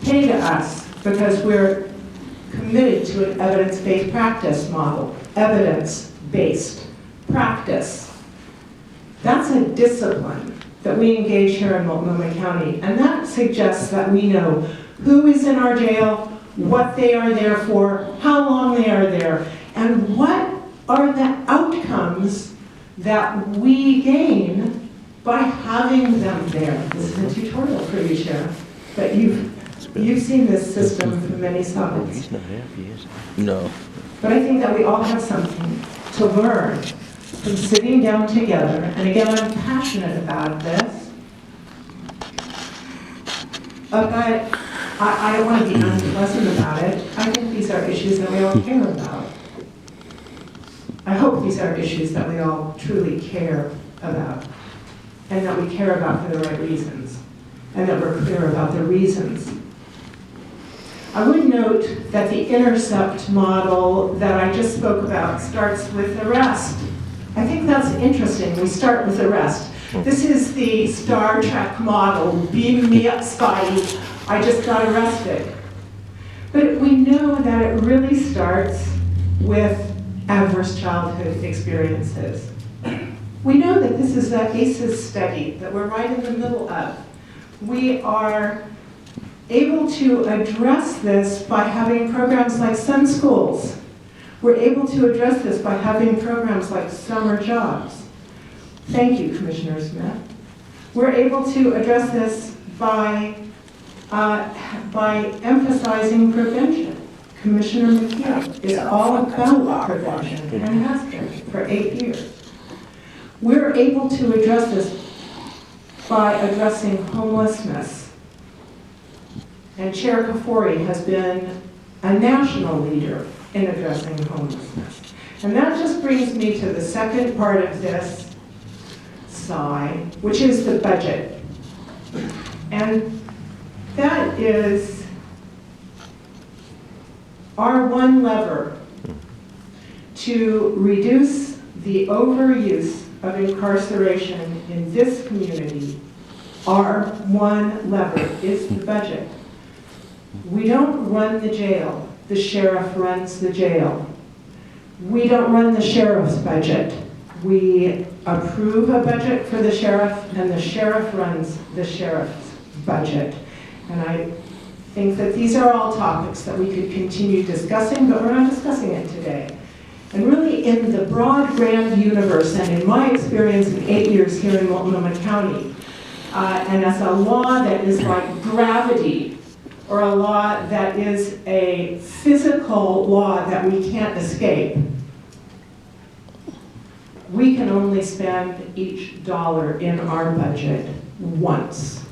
pay to us because we're committed to an evidence-based practice model. Evidence-based practice. That's a discipline that we engage here in Multnomah County, and that suggests that we know who is in our jail, what they are there for, how long they are there, and what are the outcomes that we gain by having them there. This is a tutorial for you, Sheriff, but you've seen this system from many sides. He's not happy, is he? No. But I think that we all have something to learn from sitting down together, and again, I'm passionate about this, but I don't want to be unpleasant about it. I think these are issues that we all care about. I hope these are issues that we all truly care about, and that we care about for the right reasons, and that we're clear about the reasons. I would note that the intercept model that I just spoke about starts with arrest. I think that's interesting. We start with arrest. This is the Star Trek model. Beam me up, Spotty. I just got arrested. But we know that it really starts with adverse childhood experiences. We know that this is the ACEs study that we're right in the middle of. We are able to address this by having programs like Sun Schools. We're able to address this by having programs like summer jobs. Thank you, Commissioner Smith. We're able to address this by emphasizing prevention. Commissioner McKeel is all about prevention and has been for 8 years. We're able to address this by addressing homelessness. And Chair Kafori has been a national leader in addressing homelessness. And that just brings me to the second part of this slide, which is the budget. And that is our one lever to reduce the overuse of incarceration in this community. Our one lever is the budget. We don't run the jail. The sheriff runs the jail. We don't run the sheriff's budget. We approve a budget for the sheriff, and the sheriff runs the sheriff's budget. And I think that these are all topics that we could continue discussing, but we're not discussing it today. And really, in the broad, grand universe, and in my experience in 8 years here in Multnomah County, and as a law that is like gravity, or a law that is a physical law that we can't escape, we can only spend each dollar in our budget once.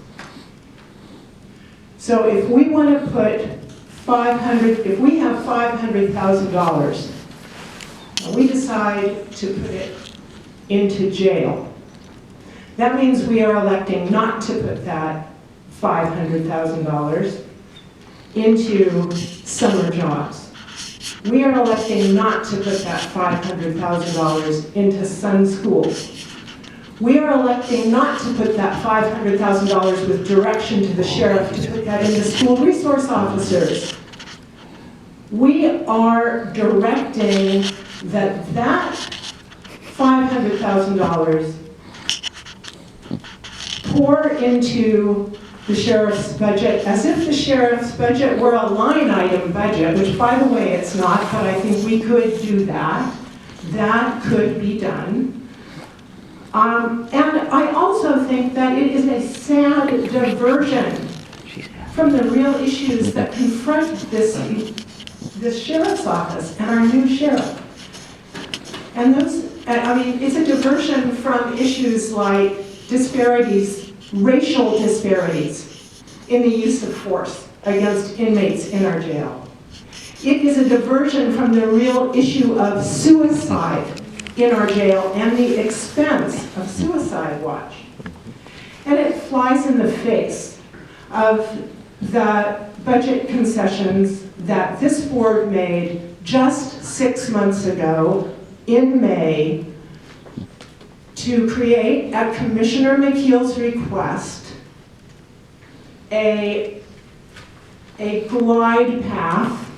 So if we want to put if we have $500,000, and we decide to put it into jail, that means we are electing not to put that $500,000 into summer jobs. We are electing not to put that $500,000 into Sun Schools. We are electing not to put that $500,000 with direction to the sheriff to put that into school resource officers. We are directing that $500,000 pour into the sheriff's budget as if the sheriff's budget were a line item budget, which by the way it's not, but I think we could do that. That could be done. And I also think that it is a sad diversion from the real issues that confront this sheriff's office and our new sheriff. And those, I mean, it's a diversion from issues like disparities, racial disparities in the use of force against inmates in our jail. It is a diversion from the real issue of suicide in our jail and the expense of suicide watch. And it flies in the face of the budget concessions that this board made just 6 months ago in May to create, at Commissioner McKeel's request, a a glide path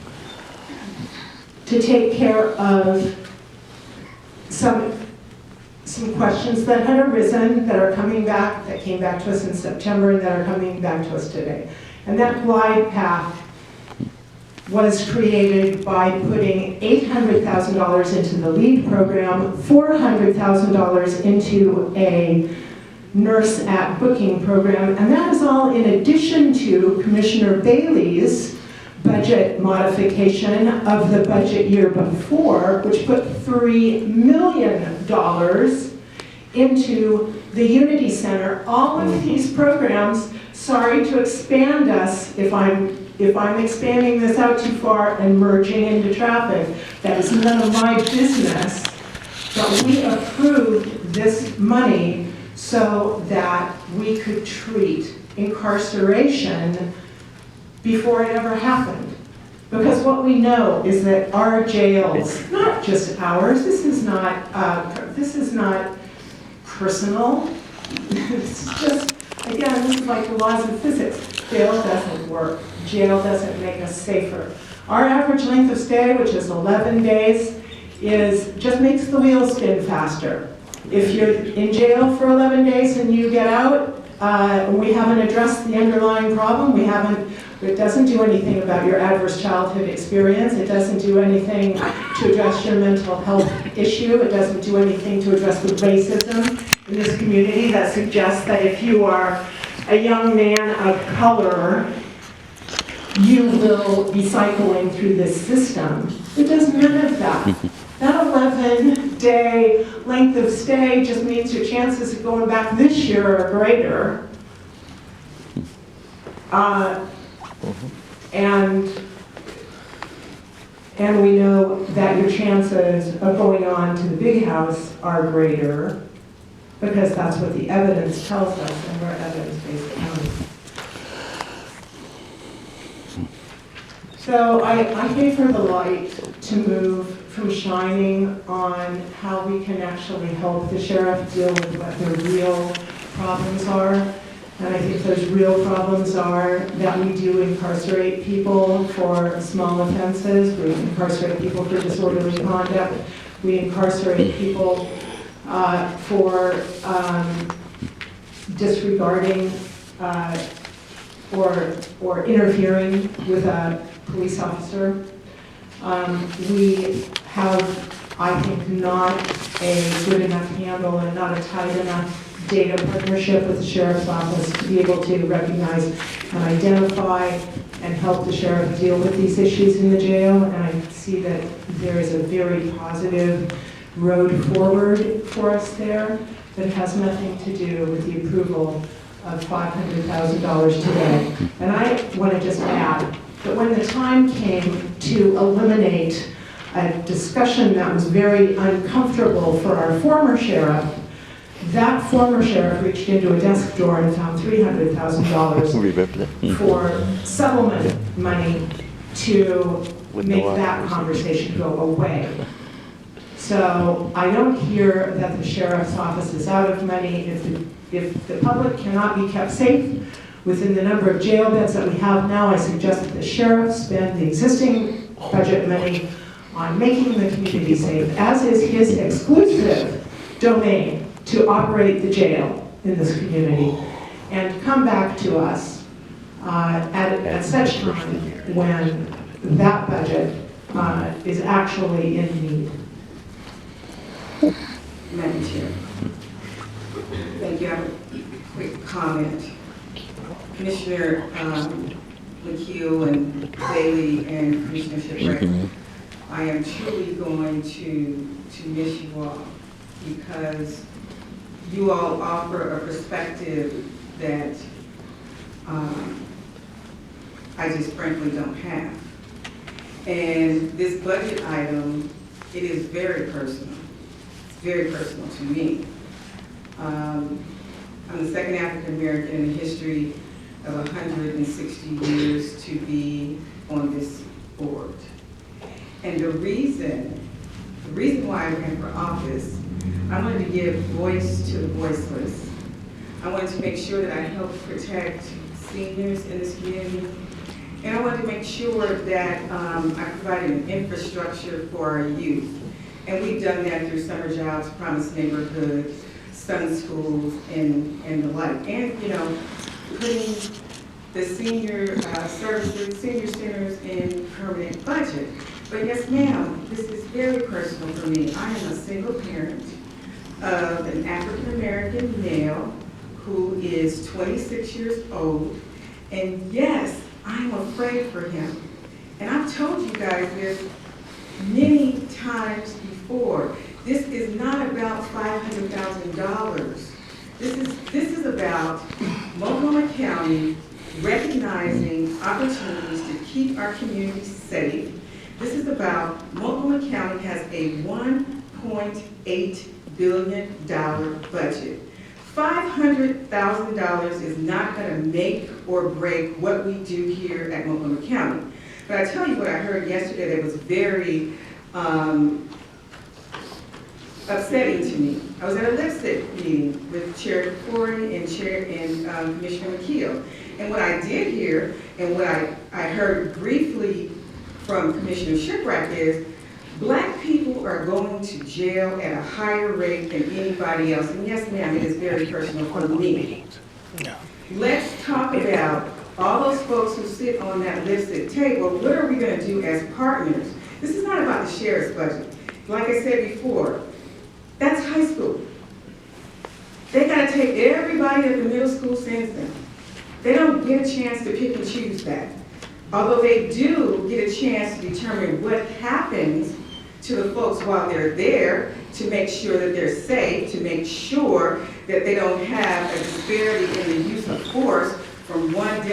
to take care of some questions that had arisen, that are coming back, that came back to us in September, and that are coming back to us today. And that glide path was created by putting $800,000 into the LEAD program, $400,000 into a nurse at booking program, and that is all in addition to Commissioner Bailey's budget modification of the budget year before, which put $3 million into the Unity Center. All of these programs, sorry to expand us if I'm expanding this out too far and merging into traffic, that is none of my business, but we approved this money so that we could treat incarceration before it ever happened. Because what we know is that our jails, not just ours, this is not personal. It's just, again, this is like the laws of physics. Jail doesn't work. Jail doesn't make us safer. Our average length of stay, which is 11 days, just makes the wheels spin faster. If you're in jail for 11 days and you get out, we haven't addressed the underlying problem. It doesn't do anything about your adverse childhood experience. It doesn't do anything to address your mental health issue. It doesn't do anything to address the racism in this community that suggests that if you are a young man of color, you will be cycling through this system. It does none of that. That 11-day length of stay just means your chances of going back this year are greater. And we know that your chances of going on to the big house are greater because that's what the evidence tells us, and we're evidence-based county. So I gave her the light to move from shining on how we can actually help the sheriff deal with what the real problems are. And I think those real problems are that we do incarcerate people for small offenses. We incarcerate people for disorderly conduct. We incarcerate people for disregarding or interfering with a police officer. We have, I think, not a good enough handle and not a tight enough data partnership with the sheriff's office to be able to recognize and identify and help the sheriff deal with these issues in the jail. And I see that there is a very positive road forward for us there, but it has nothing to do with the approval of $500,000 today. And I want to just add that when the time came to eliminate a discussion that was very uncomfortable for our former sheriff, that former sheriff reached into a desk drawer and found $300,000 for settlement money to make that conversation go away. So I don't hear that the sheriff's office is out of money. If the public cannot be kept safe within the number of jail beds that we have now, I suggest that the sheriff spend the existing budget money on making the community safe, as is his exclusive domain to operate the jail in this community, and come back to us at such time when that budget is actually in need. Madam Chair. Thank you. I have a quick comment. Commissioner McHugh and Bailey and Commissioner Shipwreck, I am truly going to miss you all because you all offer a perspective that I just frankly don't have. And this budget item, it is very personal. It's very personal to me. I'm the second African American in the history of 160 years to be on this board. And the reason why I ran for office, I wanted to give voice to the voiceless. I wanted to make sure that I helped protect seniors in this community And I wanted to make sure that I provided an infrastructure for our youth. And we've done that through summer jobs, Promise Neighborhood, Sun Schools, and the like. And, you know, putting the senior services, senior centers in permanent budget. But yes, ma'am, this is very personal for me. I am a single parent of an African-American male who is 26 years old. And yes, I'm afraid for him. And I've told you guys this many times before. This is not about $500,000. This is about Multnomah County recognizing opportunities to keep our communities safe. This is about Multnomah County has a $1.8 billion budget. $500,000 is not going to make or break what we do here at Multnomah County. But I tell you what I heard yesterday that was very upsetting to me. I was at a lipstick meeting with Chair Corey and Commissioner McKeel. And what I did hear, and what I heard briefly from Commissioner Shipwreck is, Black people are going to jail at a higher rate than anybody else. And yes, ma'am, it is very personal for me. Let's talk about all those folks who sit on that lipstick table. What are we going to do as partners? This is not about the sheriff's budget. Like I said before, that's high school. They got to take everybody that the middle school sends them. They don't get a chance to pick and choose that. Although they do get a chance to determine what happens to the folks while they're there, to make sure that they're safe, to make sure that they don't have a disparity in the use of force from one